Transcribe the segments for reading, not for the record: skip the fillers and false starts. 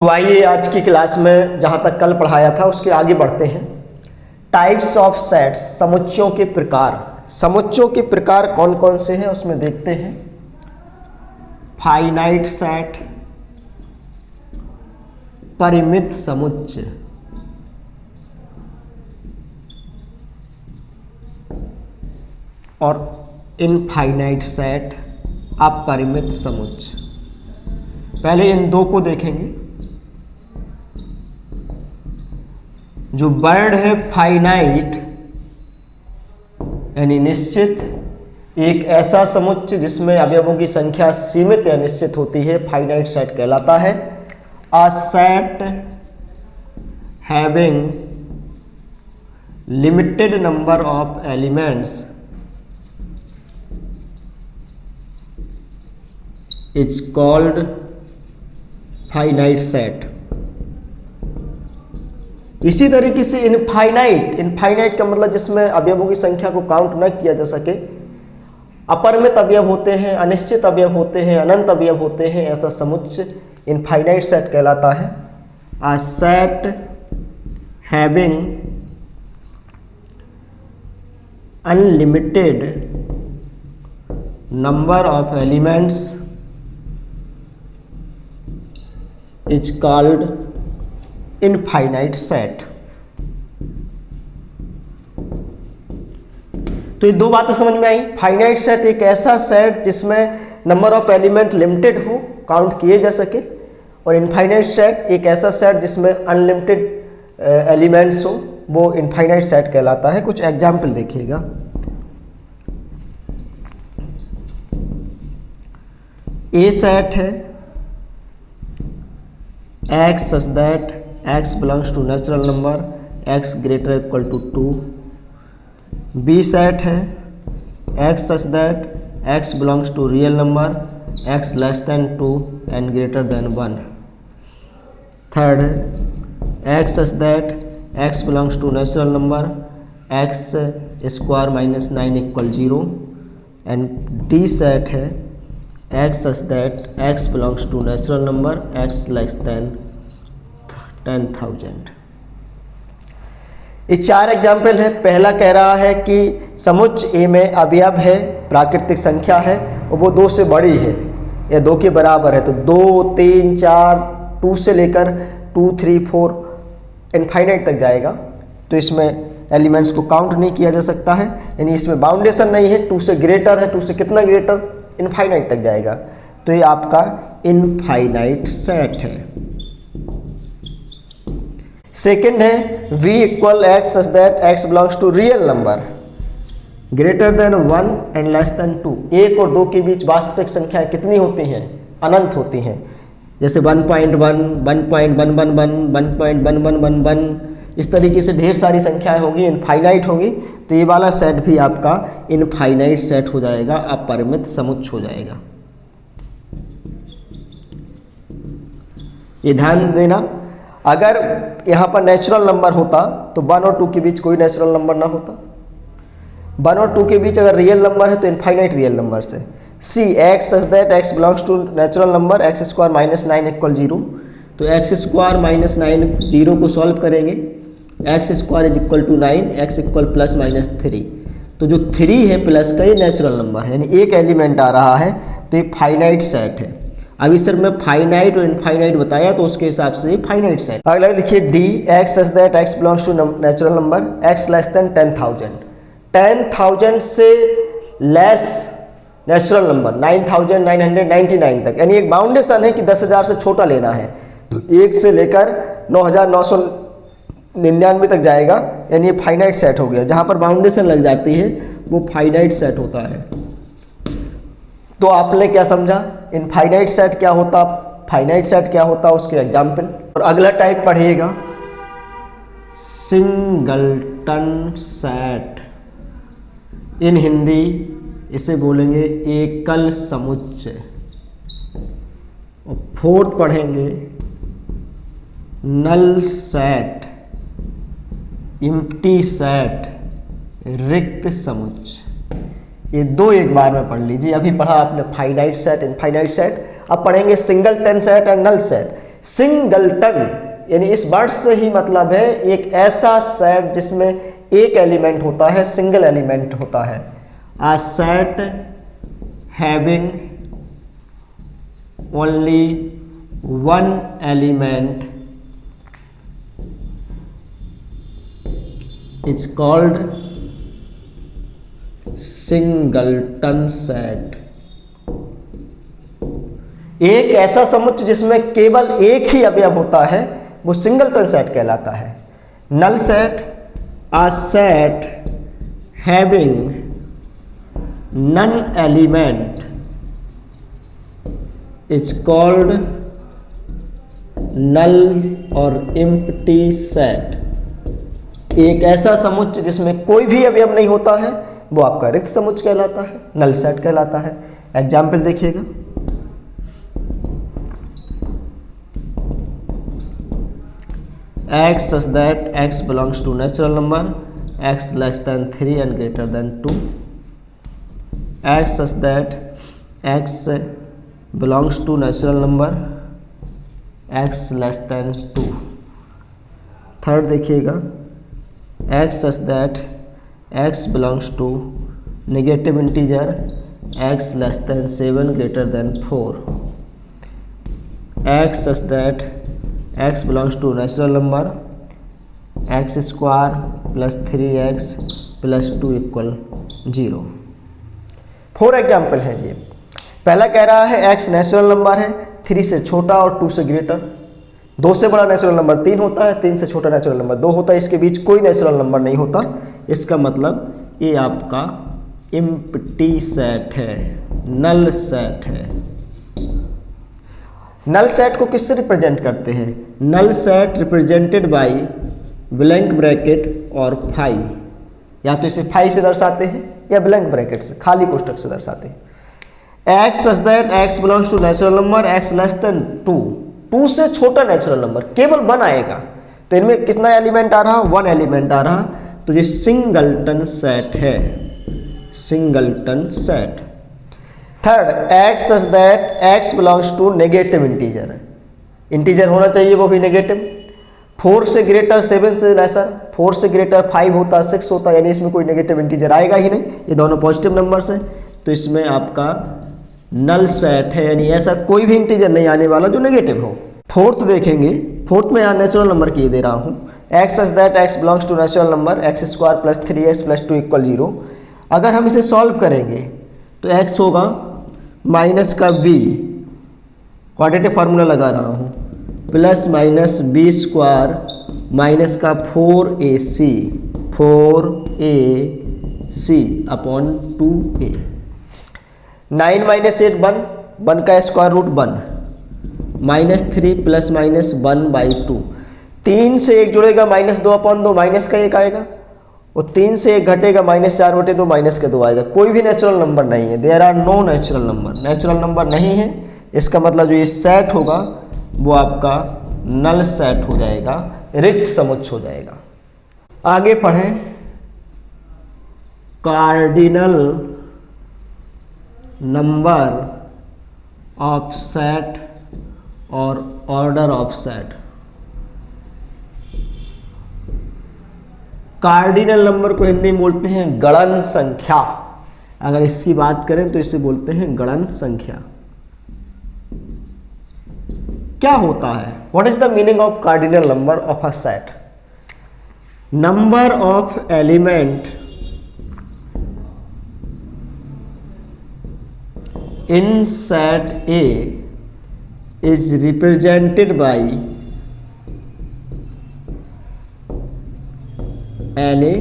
तो आइए आज की क्लास में जहाँ तक कल पढ़ाया था उसके आगे बढ़ते हैं। टाइप्स ऑफ सेट्स, समुच्चयों के प्रकार। समुच्चयों के प्रकार कौन कौन से हैं उसमें देखते हैं। फाइनाइट सेट, परिमित समुच्चय, और इनफाइनाइट सेट, अपरिमित समुच्चय। पहले इन दो को देखेंगे। जो वर्ड है फाइनाइट यानी निश्चित, एक ऐसा समुच्चय जिसमें अवयवों की संख्या सीमित या निश्चित होती है, फाइनाइट सेट कहलाता है। अ set having limited number of elements is called finite set. इसी तरीके से इनफाइनाइट का मतलब जिसमें अवयवों की संख्या को काउंट न किया जा सके, अपरिमित अवयव होते हैं, अनिश्चित अवयव होते हैं, अनंत अवयव होते हैं, ऐसा समुच्चय इनफाइनाइट सेट कहलाता है। अ set having unlimited number of elements is called infinite set. तो ये दो बातें समझ में आई। फाइनाइट सेट एक ऐसा सेट जिसमें नंबर ऑफ एलिमेंट लिमिटेड हो, काउंट किए जा सके, और इनफाइनाइट सेट एक ऐसा सेट जिसमें अनलिमिटेड एलिमेंट्स हो, वो इनफाइनाइट सेट कहलाता है। कुछ एग्जाम्पल देखिएगा। ए सेट है x such that x belongs to natural number, x greater or equal to 2. B set है x such that x belongs to real number, x less than 2 and greater than 1. Third है x such that x belongs to natural number, x square minus 9 equal 0. And D set है x such that x belongs to natural number, x less than 10,000. ये चार example है। पहला कह रहा है कि समुच्चय ए में अवयव है, प्राकृतिक संख्या है, और वो 2 से बड़ी है या 2 के बराबर है, तो 2, 3, 4, 2 से लेकर 2, 3, 4 इनफाइनाइट तक जाएगा। तो इसमें एलिमेंट्स को काउंट नहीं किया जा सकता है, यानी इसमें बाउंडेशन नहीं है। 2 से ग्रेटर है, 2 से कितना ग्रेटर, इनफाइनाइट तक जाएगा। तो ये आपका इनफाइनाइट सेट है। सेकंड है v equal x such that x belongs to real number greater than 1 and less than 2। 1 और 2 के बीच वास्तविक संख्याएं कितनी होती हैं? अनंत होती हैं। जैसे 1.1, 1.111, 1.1111, इस तरीके से ढेर सारी संख्याएं होंगी, इनफाइनाइट होंगी। तो ये वाला सेट भी आपका इनफाइनाइट सेट हो जाएगा, अपरिमित समुच्चय हो जाएगा। ये ध्यान देना, अगर यहाँ पर नेचुरल नंबर होता तो 1 और 2 के बीच कोई नेचुरल नंबर ना होता। 1 और 2 के बीच अगर रियल नंबर है तो इनफाइनाइट रियल नंबर से। C X such that x belongs to natural number, x square minus 9 equal 0। तो एक्स स्क्वायर माइनस 9 0 को सॉल्व करेंगे, x square is equal to 9, x equal plus minus 3। तो जो 3 है plus का, ये नेचुरल नंबर है, यानी एक एलिमेंट आ रहा है, तो ये फाइनाइट सेट है। अभी सर मैं फाइनाइट और इनफाइनाइट बताया तो उसके हिसाब से फाइनाइट सेट। अगला लिखिए D x such that x belongs to natural number, x less than 10,000। 10,000 से लेस नेचुरल नंबर 9,999 तक, यानी एक बाउंडेशन है कि 10,000 से छोटा लेना है। तो 1 से लेकर 9,999 तक जाएगा, यानी ये फाइनाइट सेट हो गया। जहाँ पर बाउंडेशन लग जाती है वो फाइनाइट सेट होता है। तो आपने क्या समझा? इनफाइनाइट सेट क्या होता, फाइनाइट सेट क्या होता, उसके एग्जाम्पल। और अगला टाइप पढ़िएगा सिंगलटन सेट। इन हिंदी इसे बोलेंगे एकल समुच्चय। और फोर्थ पढ़ेंगे नल सेट, एम्प्टी सेट, रिक्त समुच्चय। ये दो एक बार में पढ़ लीजिए। अभी पढ़ा आपने फाइनाइट सेट, इनफाइनाइट सेट, अब पढ़ेंगे singleton set and null set. Singleton यानी इस वर्ड से ही मतलब है एक ऐसा सेट जिसमें एक एलिमेंट होता है, सिंगल एलिमेंट होता है। अ set having only one element is called singleton set. एक ऐसा समुच्चय जिसमें केवल एक ही अवयव होता है वो सिंगलटन सेट कहलाता है। Null set, a set having none element is called null और एम्प्टी सेट। एक ऐसा समुच्चय जिसमें कोई भी अवयव नहीं होता है वो आपका रिक्त समुच्चय कहलाता है, नल सेट कहलाता है। एग्जाम्पल देखिएगा, x such that x belongs to natural number, x less than 3 and greater than 2, x such that x belongs to natural number, x less than 2। Third देखिएगा, x such that x belongs to negative integer, x less than 7 greater than 4, x such that x belongs to natural number, x square plus 3x plus 2 equal 0। 4 example हैं ये। पहला कह रहा है x natural number है, 3 से छोटा और 2 से ग्रेटर। 2 से बड़ा नेचुरल नंबर 3 होता है, 3 से छोटा नेचुरल नंबर 2 होता है, इसके बीच कोई नेचुरल नंबर नहीं होता। इसका मतलब ये आपका एम्प्टी सेट है, नल सेट है। नल सेट को किससे रिप्रेजेंट करते हैं? Null set represented by blank bracket और फाई। या तो इसे फाई से दर्शाते हैं या ब्लैंक ब्रैकेट से, खाली कोष्ठक से दर्शाते हैं। X such that x belongs to natural number, x less than 2। 2 से छोटा नेचुरल नंबर केवल 1 आएगा, तो इनमें कितना एलिमेंट आ रहा? 1 एलिमेंट आ रहा, तो ये सिंगलटन सेट है, singleton set. Third, x such that x belongs to negative integer. Integer होना चाहिए वो भी नेगेटिव। 4 से ग्रेटर 7 से लेसर, 4 से ग्रेटर 5 होता, 6 होता, यानी इसमें कोई नेगेटिव इंटीजर आएगा ही नहीं, ये दोनों पॉजिटिव नंबर्स हैं, तो इसमें आपका नल सेट है, यानी ऐसा कोई भी इंटीजर नहीं आने वाला जो नेगेटिव हो। फोर्थ देखेंगे, फोर्थ में यहाँ नेचुरल नंबर की दे रहा हूँ, x such that x belongs to natural number, x square plus 3x plus 2 equal 0। अगर हम इसे सॉल्व करेंगे तो x होगा माइनस का b, क्वाड्रेटिक फार्मूला लगा रहा हूँ, plus minus b square minus का 4ac अपॉन 2a। 9 माइनस 8 1, 1 का square root 1, minus 3 plus minus 1/2। 3 से 1 जुड़ेगा -2 अपॉन 2, माइनस का 1 आएगा, और 3 से 1 घटेगा -4/2, माइनस का 2 आएगा। कोई भी नेचुरल नंबर नहीं है, there are no natural number, natural number नहीं है। इसका मतलब जो ये सेट होगा वो आपका नल सेट हो जाएगा, रिक्त समुच्चय हो जाएगा। आगे पढ़ें, कार्डिनल नंबर ऑफ सेट और order of set. Cardinal number को हिंदी में बोलते हैं गणन संख्या। अगर इसकी बात करें तो इसे बोलते हैं गणन संख्या। क्या होता है? What is the meaning of cardinal number of a set? Number of element in set A is represented by NA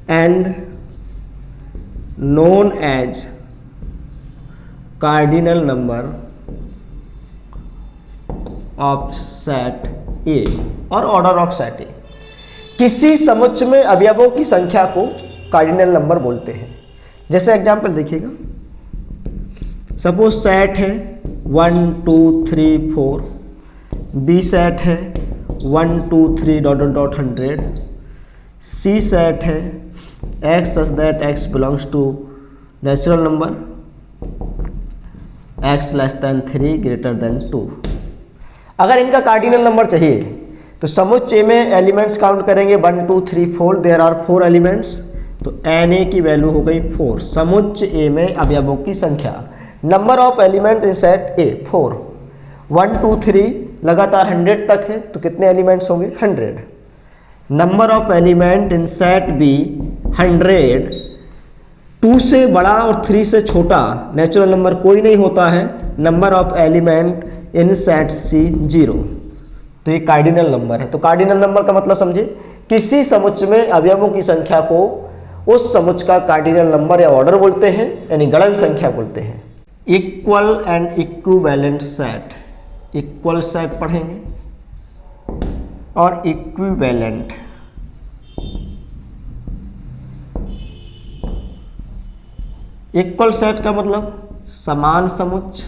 and known as cardinal number of set A और ऑर्डर ऑफ सेट A। किसी समुच्चय में अवयवों की संख्या को cardinal number बोलते हैं। जैसे एग्जाम्पल देखिएगा, सपोज सेट है 1 2 3 4, बी सेट है 1 2 3 ... 100, सी सेट है x such that x belongs to natural number, x less than 3 greater than 2। अगर इनका कार्डिनल नंबर चाहिए तो समुच्चय ए में एलिमेंट्स काउंट करेंगे 1 2 3 4, देयर आर 4 एलिमेंट्स, तो Na की वैल्यू हो गई 4। समुच्चय ए में अवयवों की संख्या, number of element in set ए 4, 1 2 3 लगातार 100 तक है तो कितने एलिमेंट्स होंगे 100। Number of element in set B 100, 2 से बड़ा और 3 से छोटा नेचुरल नंबर कोई नहीं होता है। Number of element in set C 0, तो ये कार्डिनल नंबर है। तो कार्डिनल नंबर का मतलब समझे, किसी समुच्चय में अवयवों की संख्या को उस समुच्चय का कार्डिनल नंबर या ऑर्डर बोलते हैं, यानी गणन संख्या बोलते हैं। Equal and equivalent set, equal set पढ़ेंगे और इक्विवेलेंट। इक्वल सेट का मतलब समान समुच्चय,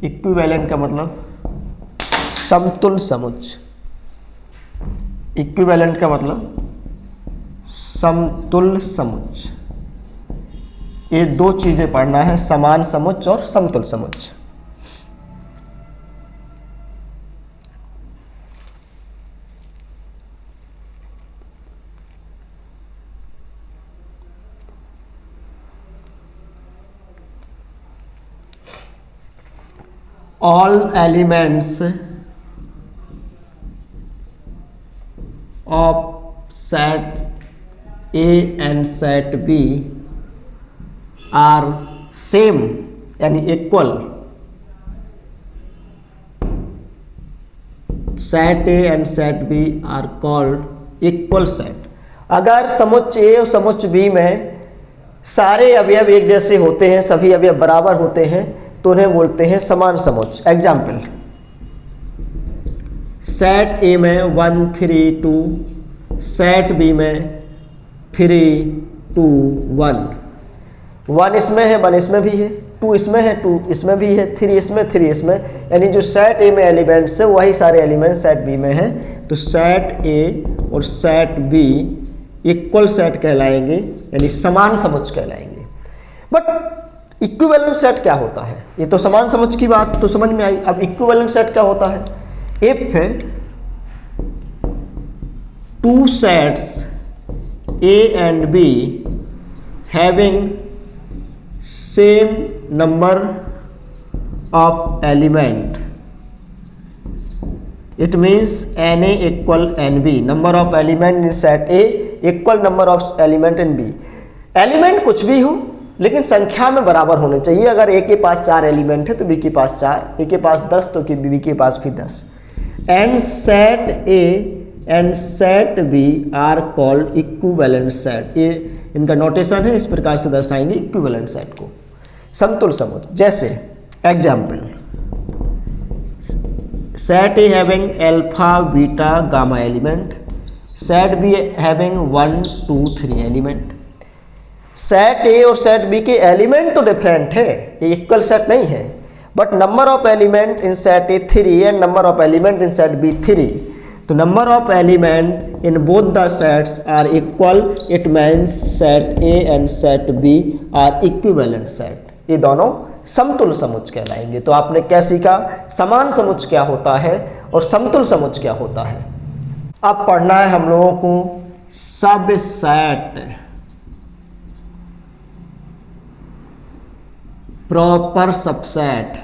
इक्विवेलेंट का मतलब समतुल्य समुच्चय। इक्विवेलेंट का मतलब समतुल्य समुच्चय। ये दो चीजें पढ़ना है, समान समुच्चय और समतुल्य समुच्चय। All elements of set A and set B are same यानी equal. Set A and set B are called equal set. अगर समुच्चय A और समुच्चय B में सारे अवयव एक जैसे होते हैं, सभी अवयव बराबर होते हैं, तो उन्हें बोलते हैं समान समुच्चय। एग्जाम्पल, सेट ए में 1 3 2, सेट बी में 3 2 1। 1 इसमें है, 1 इसमें भी है, 2 इसमें है, 2 इसमें भी है, 3 इसमें, 3 इसमें, यानी जो सेट ए में एलिमेंट्स है वही सारे एलिमेंट्स सेट बी में हैं। तो सेट ए और सेट बी इक्वल सेट कहलाएंगे, यानी समान समुच्चय कहलाएंगे। बट इक्विवेलेंट सेट क्या होता है? ये तो समान समुच्चय की बात तो समझ में आई। अब इक्विवेलेंट सेट क्या होता है? If 2 sets A and B having same number of element, it means Na equal Nb, number of element in set A equal number of element in B। Element कुछ भी हो लेकिन संख्या में बराबर होने चाहिए। अगर ए के पास 4 एलिमेंट है तो बी के पास 4, ए के पास 10 तो बी के पास भी 10। And set A and set B are called equivalent set. ये इनका नोटेशन है, इस प्रकार से दर्शाएंगे इक्विवेलेंट सेट को, समतुल्य समुच्चय। जैसे example, set A having alpha beta gamma element, set B having 1 2 3 element. Set A और सेट बी के एलिमेंट तो डिफरेंट है, ये इक्वल सेट नहीं है, but number of element in set A 3 and number of element in set B 3। तो number of element in both the sets are equal, it means set A and set B are equivalent set. ये दोनों समतुल्य समुच्चय कहलाएंगे। तो आपने क्या सीखा? समान समुच्चय क्या होता है और समतुल्य समुच्चय क्या होता है। अब पढ़ना है हम लोगों को सबसेट, प्रॉपर सबसेट।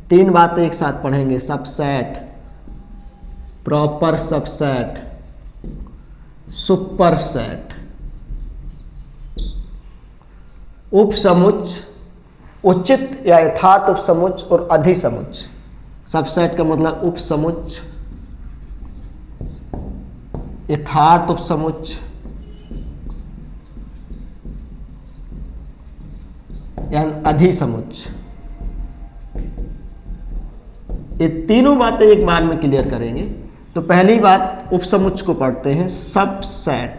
3 बातें एक साथ पढ़ेंगे, सबसेट, प्रॉपर सबसेट, सुपरसेट। उपसमुच्चय, उचित या यथार्थ उपसमुच्चय और अधिसमुच्चय। सबसेट का मतलब उपसमुच्चय, यथार्थ उपसमुच्चय या अधिसमुच्चय। ये तीनों बातें एक बार में क्लियर करेंगे। तो पहली बात उपसमुच्चय को पढ़ते हैं, सबसेट।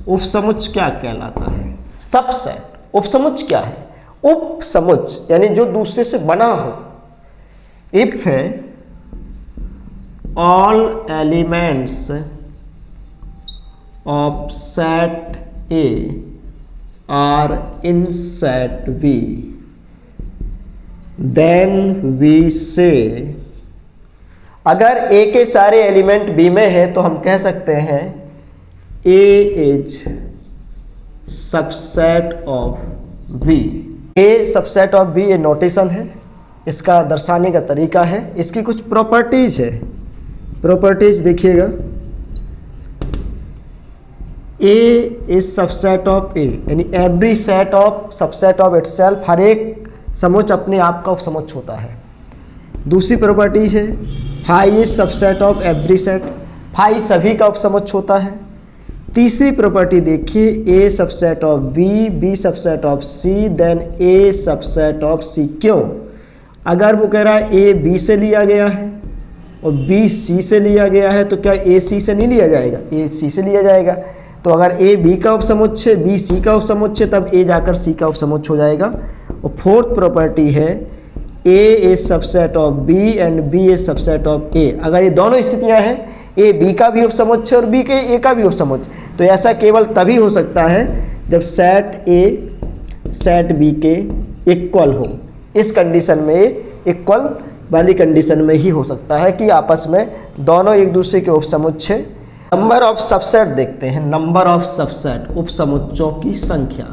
उपसमुच्चय क्या कहलाता है? सबसेट। उपसमुच्चय क्या है? उपसमुच्चय यानी जो दूसरे से बना हो। If all elements of set A are in set B, then we say, अगर ए के सारे एलिमेंट बी में है तो हम कह सकते हैं A is subset of B. A subset of B, ये नोटेशन है, इसका दर्शाने का तरीका है। इसकी कुछ प्रॉपर्टीज है, प्रॉपर्टीज देखिएगा। A is subset of A, यानी every set of subset of itself, हर एक समुच्चय अपने आप का उपसमुच्चय होता है। दूसरी प्रॉपर्टीज है phi is subset of every set, phi सभी का उपसमुच्चय होता है। तीसरी प्रॉपर्टी देखिए, A subset of B, B subset of C, then A subset of C. क्यों? अगर वो कह रहा है ए बी से लिया गया है और बी सी से लिया गया है तो क्या ए सी से नहीं लिया जाएगा? ए सी से लिया जाएगा। तो अगर ए बी का उपसमुच्चय, बी सी का उपसमुच्चय, तब ए जाकर सी का उपसमुच्चय हो जाएगा। और फोर्थ प्रॉपर्टी है A is subset of B and B is subset of A. अगर ये दोनों स्थितियां हैं, ए बी का भी उपसमुच्चय और बी के ए का भी उपसमुच्चय, तो ऐसा केवल तभी हो सकता है जब सेट ए सेट बी के इक्वल हो। इस कंडीशन में इक्वल वाली कंडीशन में ही हो सकता है कि आपस में दोनों एक दूसरे के उपसमुच्चय। नंबर ऑफ सबसेट देखते हैं, नंबर ऑफ सबसेट, उपसमुच्चयों की संख्या।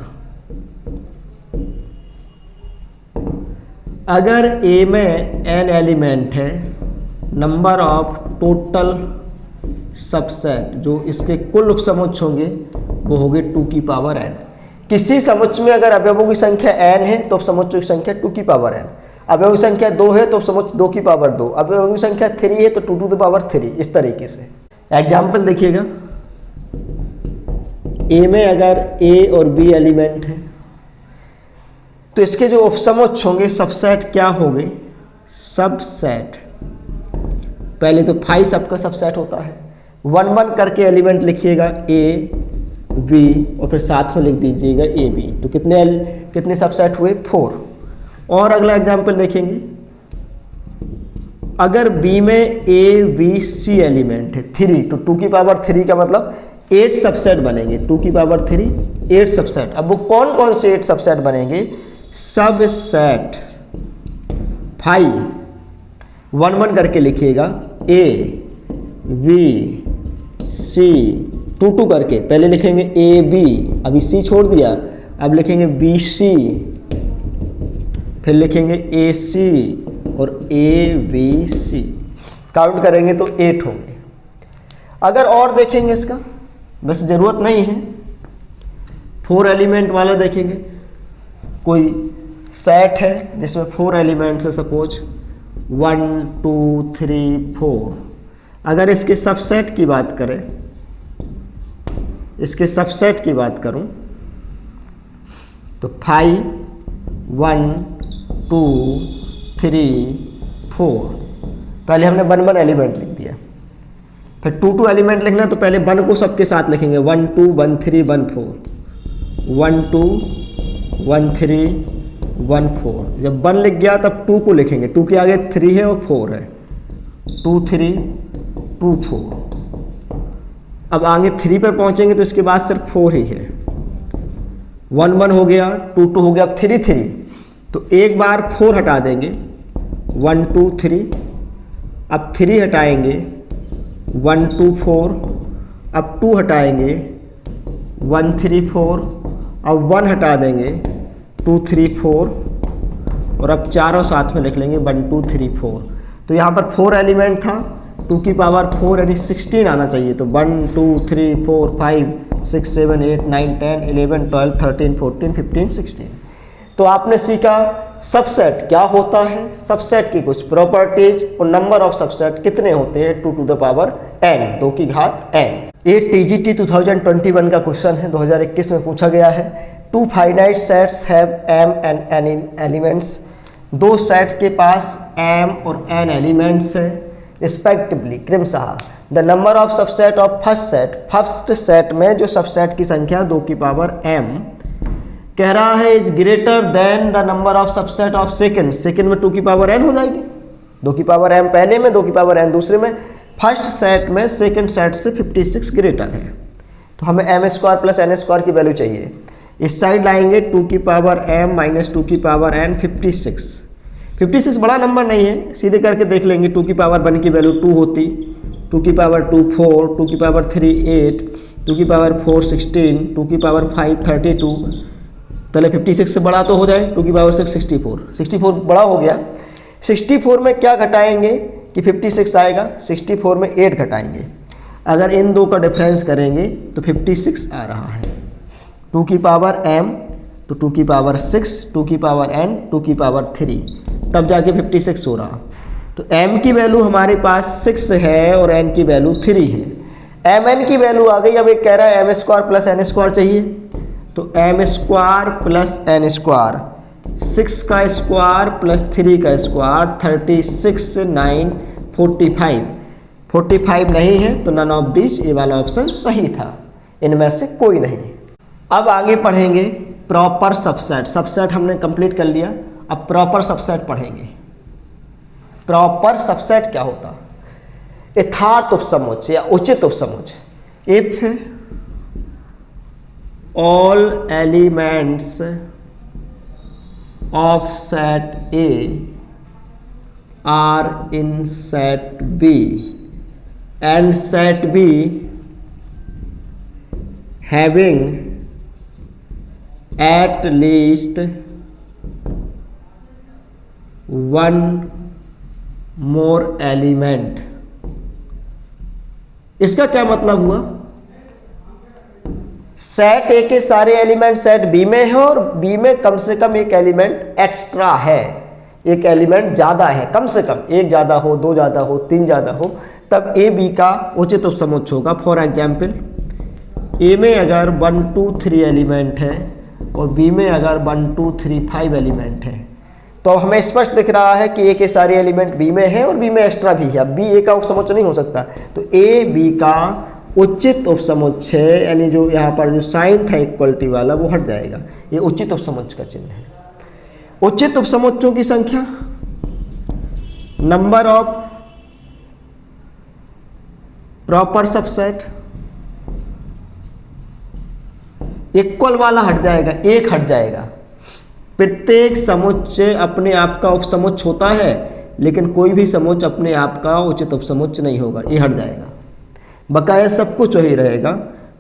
अगर ए में n एलिमेंट है, नंबर ऑफ टोटल सबसेट जो इसके कुल उपसमुच्चय होंगे वो होंगे 2 की पावर n। किसी समुच्चय में अगर अवयवों की संख्या n है तो उपसमुच्चयों की संख्या 2 की पावर n, अवयवों की संख्या 2 है तो उपसमुच्चय 2 की पावर 2, अवयवों की संख्या 3 है तो 2 टू द पावर 3। इस तरीके से एग्जाम्पल देखिएगा, ए में अगर ए और बी एलिमेंट है तो इसके जो उपसमुच्चय होंगे सबसेट क्या होंगे? सबसेट, पहले तो फाई सबका सबसेट होता है, 1 1 करके एलिमेंट लिखिएगा ए बी और फिर साथ में लिख दीजिएगा ए बी। तो कितने सबसेट हुए? 4। और अगला एग्जाम्पल देखेंगे, अगर बी में ए बी सी एलिमेंट है 3, तो 2 की पावर 3 का मतलब 8 सबसेट बनेंगे। 2 की पावर 3 8 सबसेट। अब वो कौन कौन से 8 सबसेट बनेंगे? सबसेट फाई 1 1 करके लिखिएगा, ए बी सी 2 2 करके पहले लिखेंगे ए बी, अभी सी छोड़ दिया, अब लिखेंगे बी सी, फिर लिखेंगे ए सी और ए बी सी। काउंट करेंगे तो 8 होंगे। अगर और देखेंगे इसका, बस ज़रूरत नहीं है, 4 एलिमेंट वाला देखेंगे। कोई सेट है जिसमें 4 एलिमेंट्स है, सपोज 1 2 3 4। अगर इसके सबसेट की बात करें, इसके सबसेट की बात करूं तो 5 1 2 3 4, पहले हमने 1 1 एलिमेंट लिख दिया, फिर 2 2 एलिमेंट लिखना तो पहले 1 को सबके साथ लिखेंगे, 1 2 1 3 1 4, 1 2 1 3 1 4। जब 1 लिख गया तब 2 को लिखेंगे, 2 के आगे 3 है और 4 है, 2 3 2 4। अब आगे 3 पर पहुंचेंगे तो इसके बाद सिर्फ 4 ही है। 1 1 हो गया, 2 2 हो गया, अब 3 3, तो एक बार 4 हटा देंगे, 1 2 3, अब 3 हटाएंगे, 1 2 4, अब 2 हटाएंगे, 1 3 4, अब 1 हटा देंगे, 2 3 4, और अब चारों साथ में लिख लेंगे 1 2 3 4। तो यहाँ पर 4 एलिमेंट था, 2 की पावर 4 यानी 16 आना चाहिए। तो 1 2 3 4 5 6 7 8 9 10 11 12 13 14 15 16। तो आपने सीखा सबसेट क्या होता है, सबसेट की कुछ प्रॉपर्टीज और नंबर ऑफ सबसेट कितने होते हैं 2 टू द पावर n, 2 की घात n। ये TGT 2021 का क्वेश्चन है, 2021 में पूछा गया है। 2 finite sets have m and n elements, 2 sets के पास m और n एलिमेंट्स है रिस्पेक्टिवली क्रमशः। The number of subset of first set, first set में जो सबसेट की संख्या 2 की पावर m कह रहा है is greater than the number of subset of second. Second में 2 की पावर n हो जाएगी, 2 की पावर m पहले में, 2 की पावर n दूसरे में। फर्स्ट सेट में सेकंड सेट से 56 ग्रेटर है, तो हमें m² प्लस n² की वैल्यू चाहिए। इस साइड लाएंगे 2 की पावर m माइनस 2 की पावर n 56, 56 बड़ा नंबर नहीं है, सीधे करके देख लेंगे। 2 की पावर 1 की वैल्यू 2 होती, 2 की पावर 2 4, 2 की पावर 3 8, 2 की पावर 4 16, 2 की पावर 5 32। पहले 56 से बड़ा तो हो जाए, 2 की पावर 6 64, 64 बड़ा हो गया। 64 में क्या घटाएंगे कि 56 आएगा, 64 में 8 घटाएंगे। अगर इन दो का डिफरेंस करेंगे तो 56 आ रहा है। 2 की पावर m तो 2 की पावर 6, 2 की पावर n, 2 की पावर 3, तब जाके 56 हो रहा। तो m की वैल्यू हमारे पास 6 है और n की वैल्यू 3 है। mn की वैल्यू आ गई। अब एक कह रहा है m square plus n square चाहिए, तो m square plus n square, 6 का स्क्वायर प्लस 3 का स्क्वायर, 36 9 45, 45 नहीं है तो नन ऑफ दिस, ये वाला ऑप्शन सही था, इनमें से कोई नहीं। अब आगे पढ़ेंगे प्रॉपर सबसेट। सबसेट हमने कंप्लीट कर लिया, अब प्रॉपर सबसेट पढ़ेंगे। प्रॉपर सबसेट क्या होता? यथार्थ उपसमुच्चय या उचित उपसमुच्चय। If all elements of set A are in set B and set B having at least one more element। इसका क्या मतलब हुआ? सेट ए के सारे एलिमेंट सेट बी में है और बी में कम से कम एक एलिमेंट एक्स्ट्रा है, एक एलिमेंट ज्यादा है, कम से कम एक ज्यादा हो, 2 ज्यादा हो, 3 ज्यादा हो, तब ए बी का उचित उपसमुच्चय होगा। फॉर एग्जाम्पल ए में अगर 1 2 3 एलिमेंट है और बी में अगर 1 2 3 5 एलिमेंट है, तो अब हमें स्पष्ट दिख रहा है कि ए के सारे एलिमेंट बी में है और बी में एक्स्ट्रा भी है। अब बी ए का उपसमुच्चय नहीं हो सकता, तो ए बी का उचित उपसमुच्चय, यानी जो यहाँ पर जो साइन था इक्वलिटी वाला वो हट जाएगा, ये उचित उपसमुच्चय का चिन्ह है। उचित उपसमुच्चयों की संख्या, number of proper subset, equal वाला हट जाएगा, एक हट जाएगा। प्रत्येक समुच्चय अपने आप का उपसमुच्चय होता है, लेकिन कोई भी समुच्चय अपने आप का उचित उपसमुच्चय नहीं होगा, ये हट जाएगा। बकाया सब कुछ वही रहेगा।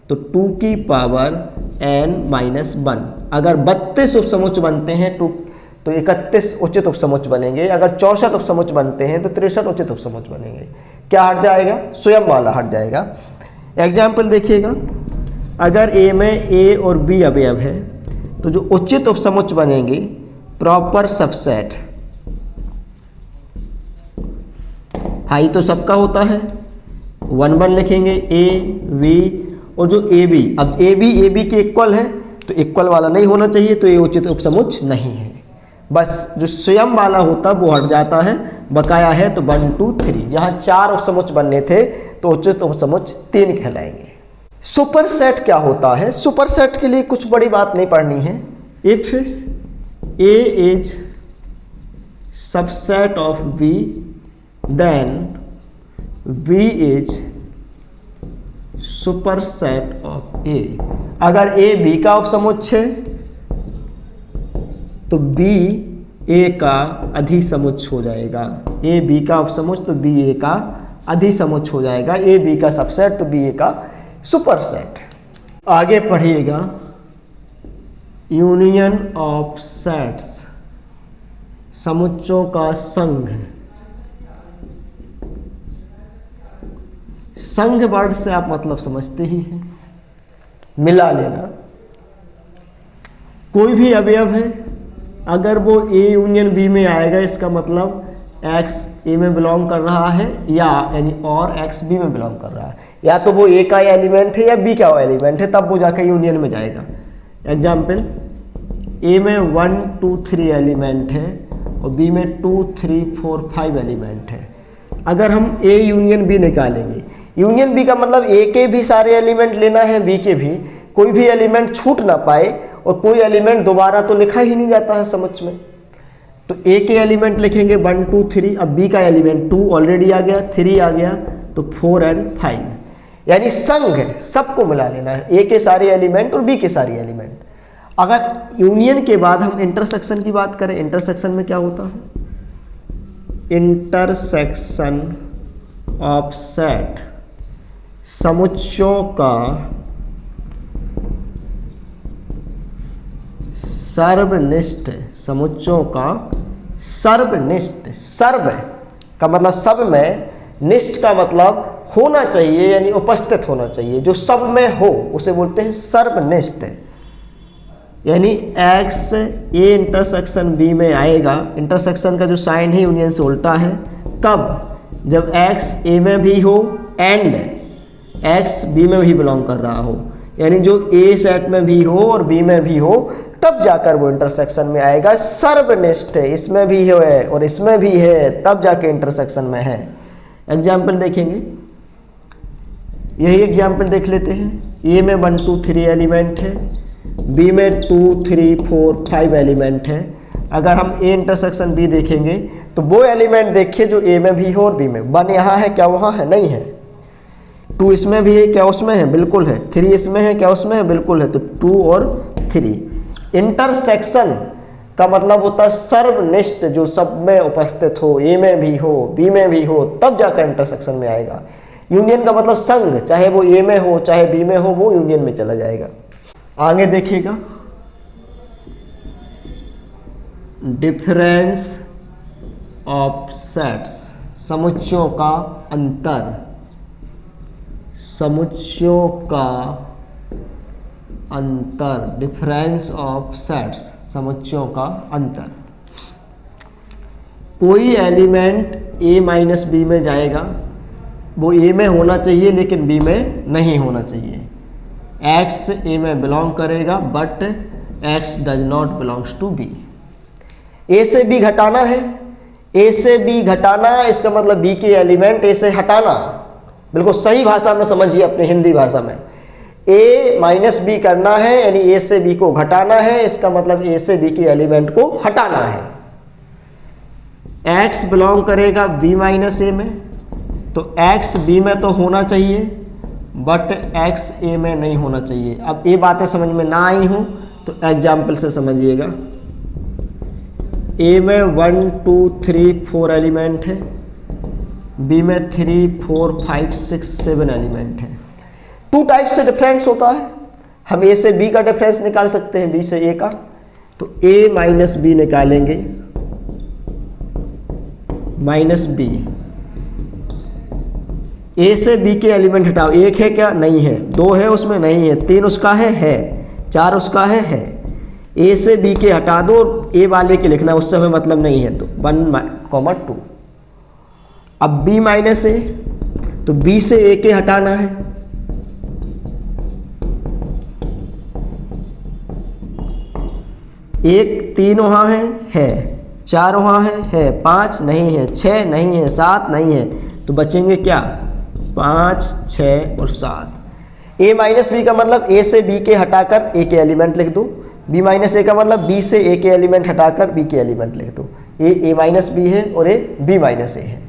तो 2 की पावर n-1, अगर 32 उपसमुच्चय बनते हैं तो 31 उचित उपसमुच्चय बनेंगे। अगर 64 उपसमुच्चय बनते हैं तो 63 उचित उपसमुच्चय बनेंगे। क्या हट जाएगा? स्वयं वाला हट जाएगा। एग्जाम्पल देखिएगा, अगर ए में ए और बी अवयव है तो जो उचित उपसमुच्चय बनेंगे प्रॉपर सबसेट, फाई तो सबका होता है, 1 1 लिखेंगे ए बी, और जो ए बी, अब ए बी के इक्वल है तो इक्वल वाला नहीं होना चाहिए, तो ये उचित उपसमुच्चय नहीं है। बस जो स्वयं वाला होता वो हट जाता है। बकाया है तो 1 2 3, जहां 4 उपसमुच्चय बनने थे तो उचित उपसमुच्चय 3 कहलाएंगे। सुपर सेट क्या होता है? सुपर सेट के लिए कुछ बड़ी बात नहीं पढ़नी है। If A is subset of B then B is superset of A. अगर ए बी का उपसमुच्चय तो बी ए का अधिसमुच्चय हो जाएगा। ए बी का उपसमुच्चय तो बी ए का अधिसमुच्चय हो जाएगा। ए बी का सबसेट तो बी ए का सुपर सेट। आगे पढ़िएगा, यूनियन ऑफ सेट्स, समुच्चयों का संघ। संघ वर्ड से आप मतलब समझते ही हैं, मिला लेना। कोई भी अवयव है, अगर वो ए यूनियन बी में आएगा, इसका मतलब x ए में बिलोंग कर रहा है यानी और x बी में बिलोंग कर रहा है, या तो वो ए का एलिमेंट है या बी का एलिमेंट है, तब वो जाकर यूनियन में जाएगा। एग्जाम्पल, ए में 1 2 3 एलिमेंट है और बी में 2 3 4 5 एलिमेंट है। अगर हम ए यूनियन बी निकालेंगे, यूनियन बी का मतलब ए के भी सारे एलिमेंट लेना है, बी के भी, कोई भी एलिमेंट छूट ना पाए, और कोई एलिमेंट दोबारा तो लिखा ही नहीं जाता है समुच्चय में। तो ए के एलिमेंट लिखेंगे 1 2 3, अब बी का एलिमेंट 2 ऑलरेडी आ गया, 3 आ गया, तो 4 और 5, यानी संघ है, सबको मिला लेना है, ए के सारे एलिमेंट और बी के सारे एलिमेंट। अगर यूनियन के बाद हम इंटरसेक्शन की बात करें, इंटरसेक्शन में क्या होता है? इंटरसेक्शन ऑफ सेट समुच्चयों का सर्वनिष्ठ, समुच्चयों का सर्वनिष्ठ, सर्व का मतलब सब में, निष्ठ का मतलब होना चाहिए यानी उपस्थित होना चाहिए, जो सब में हो उसे बोलते हैं सर्वनिष्ठ। यानी एक्स ए इंटरसेक्शन बी में आएगा, इंटरसेक्शन का जो साइन है यूनियन से उल्टा है, कब? जब एक्स ए में भी हो एंड एक्स बी में भी बिलोंग कर रहा हो, यानी जो ए सेट में भी हो और बी में भी हो, तब जाकर वो इंटरसेक्शन में आएगा। सर्वनिष्ठ इसमें भी है और इसमें भी है, तब जाके इंटरसेक्शन में है। एग्जाम्पल देखेंगे, यही एग्जाम्पल देख लेते हैं। ए में 1 2 3 एलिमेंट है, बी में 2 3 4 5 एलिमेंट है। अगर हम ए इंटरसेक्शन बी देखेंगे तो वो एलिमेंट देखिए जो ए में भी हो और बी में। 1 यहाँ है, क्या वहाँ है? नहीं है। 2 इसमें भी है, क्या उसमें है? बिल्कुल है। 3 इसमें है, क्या उसमें है? बिल्कुल है। तो 2 और 3। इंटरसेक्शन का मतलब होता है सर्वनिष्ठ, जो सब में उपस्थित हो, ए में भी हो बी में भी हो, तब जाकर इंटरसेक्शन में आएगा। यूनियन का मतलब संग, चाहे वो ए में हो चाहे बी में हो, वो यूनियन में चला जाएगा। आगे देखिएगा, डिफरेंस ऑफ सेट्स, समुच्चयों का अंतर, समुच्चयों का अंतर, डिफरेंस ऑफ सेट्स, समुच्चयों का अंतर। कोई एलिमेंट ए माइनस बी में जाएगा, वो ए में होना चाहिए लेकिन बी में नहीं होना चाहिए। एक्स ए में बिलोंग करेगा but X does not belongs to B. A से बी घटाना है, ए से बी घटाना, इसका मतलब बी के एलिमेंट ए से हटाना। बिल्कुल सही भाषा में समझिए, अपनी हिंदी भाषा में। ए माइनस बी करना है यानी ए से बी को घटाना है, इसका मतलब ए से बी के एलिमेंट को हटाना है। एक्स बिलोंग करेगा बी माइनस ए में, तो एक्स बी में तो होना चाहिए बट एक्स ए में नहीं होना चाहिए। अब ये बातें समझ में ना आई हूं तो एग्जाम्पल से समझिएगा। ए में 1 2 3 4 एलिमेंट है, बी में 3 4 5 6 7 एलिमेंट है। 2 टाइप से डिफरेंस होता है। हम ए से बी का डिफरेंस निकाल सकते हैं, बी से ए का। तो ए माइनस बी निकालेंगे, माइनस बी। ए से बी के एलिमेंट हटाओ, 1 है क्या? नहीं है। 2 है उसमें? नहीं है। 3 उसका है। 4 उसका है। ए से बी के हटा दो और ए वाले के लिखना, उससे हमें मतलब नहीं है। तो 1, 2। अब बी माइनस ए, तो बी से ए के हटाना है। एक 3 वहां है। 4 वहां है। 5 नहीं है। 6 नहीं है। 7 नहीं है। तो बचेंगे क्या? 5 6 और 7। ए माइनस बी का मतलब ए से बी के हटाकर ए के एलिमेंट लिख दो। बी माइनस ए का मतलब बी से ए के एलिमेंट हटाकर बी के एलिमेंट लिख दो। ए माइनस बी है और ए बी माइनस ए है।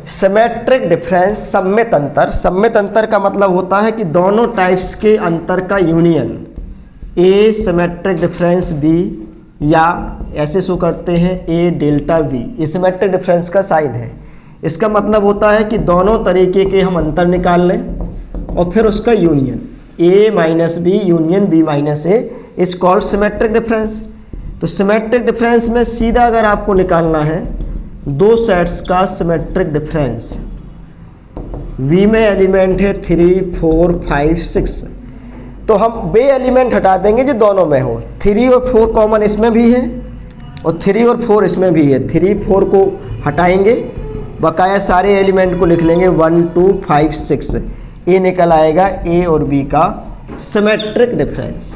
सिमेट्रिक डिफरेंस, सम्मित अंतर। सम्मित अंतर का मतलब होता है कि दोनों टाइप्स के अंतर का यूनियन। ए सिमेट्रिक डिफरेंस बी, या ऐसे शो करते हैं ए डेल्टा बी। ये सिमेट्रिक डिफरेंस का साइन है। इसका मतलब होता है कि दोनों तरीके के हम अंतर निकाल लें और फिर उसका union. A minus B union B minus A is called symmetric difference. तो सिमेट्रिक डिफरेंस में सीधा अगर आपको निकालना है दो सेट्स का सिमेट्रिक डिफरेंस, वी में एलिमेंट है 3 4 5 6, तो हम वे एलिमेंट हटा देंगे जो दोनों में हो। 3 और 4 कॉमन इसमें भी है और 3 और 4 इसमें भी है। 3 4 को हटाएंगे, बकाया सारे एलिमेंट को लिख लेंगे 1 2 5 6। ये निकल आएगा ए और बी का सिमेट्रिक डिफरेंस।